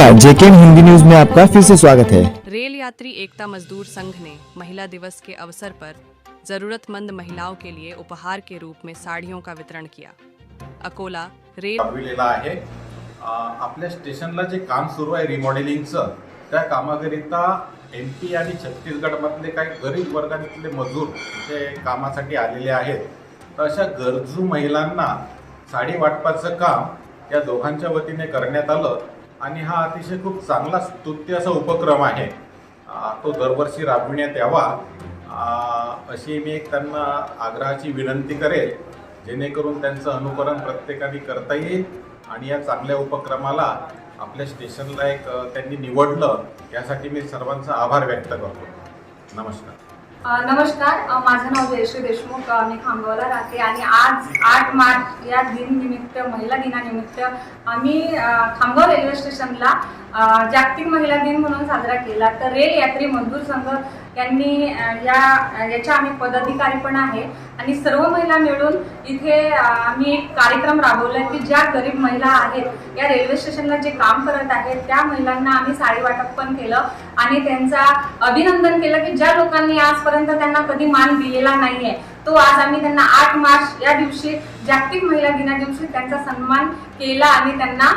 नमस्कार, जेकेएन हिंदी न्यूज में आपका फिर से स्वागत है। रेल यात्री एकता मजदूर संघ ने महिला दिवस के अवसर पर जरूरतमंद महिलाओं के लिए उपहार के रूप में साड़ियों का वितरण किया। अकोला रेल राबविलेला आहे। आपल्या स्टेशनला जे काम सुरू आहे रिमॉडेलिंगचं, त्या कामाकरिता MP आणि छत्तीसगडमधले काही गरीब वर्गातले मजूर जे कामासाठी आलेले आहेत, तर अशा गरजू महिलांना साडी वाटपाचं काम या दोघांच्या वतीने करण्यात आलं आणि हा अतिशय खूप चांगला स्तुत्य असा उपक्रम आहे। तो दरवर्षी राबविण्यात यावा अशी मी एक त्यांना आग्रहाची विनंती करेल, जेणेकरून त्यांचं अनुकरण प्रत्येकाने करता येईल आणि या चांगल्या उपक्रमाला आपल्या स्टेशनला एक त्यांनी निवडलं यासाठी मी सर्वांचा आभार व्यक्त करतो। नमस्कार। नमस्कार, माझं नाव जयश्री देशमुख, मी खामगावला राहते आणि आज 8 मार्च या दिननिमित्त महिला दिनानिमित्त आम्ही खामगाव रेल्वे स्टेशनला जागतिक महिला दिन म्हणून साजरा केला। तर रेल यात्री मजदूर संघ यांनी याच्या आम्ही पदाधिकारी पण आहे आणि सर्व महिला मिळून इथे आम्ही एक कार्यक्रम राबवला की ज्या गरीब महिला आहेत या रेल्वे स्टेशनला जे काम करत आहेत त्या महिलांना आम्ही साडी वाटप पण केलं आणि त्यांचा अभिनंदन केलं की ज्या लोकांनी आजपर्यंत त्यांना कधी मान दिलेला नाहीये, तो आज आम्ही त्यांना 8 मार्च या दिवशी जागतिक महिला दिना दिवशी त्यांचा सन्मान केला आणि त्यांना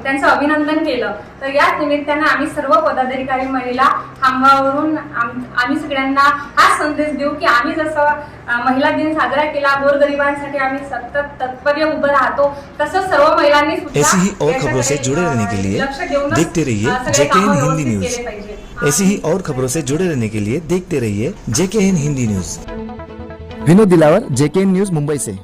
त्यांचं अभिनंदन केलं। तर या निमित्ताने आम्ही सर्व पदाधिकारी महिला खामगाववरून आम्ही सगळ्यांना हा संदेश देऊ की आम्ही जसं महिला दिन साजरा केला, गोरगरिबांसाठी आम्ही सतत तत्पर उभं राहतो, तसंच सर्व महिलांनी ऐसी ही और खबरों से जुड़े रहने के लिए देखते रहिए जेकेएन हिंदी न्यूज। ऐसी ही और खबरों से जुड़े रहने के लिए देखते रहिए जेकेएन हिंदी न्यूज। विनोद दिलावर, जेकेएन न्यूज, मुंबई से।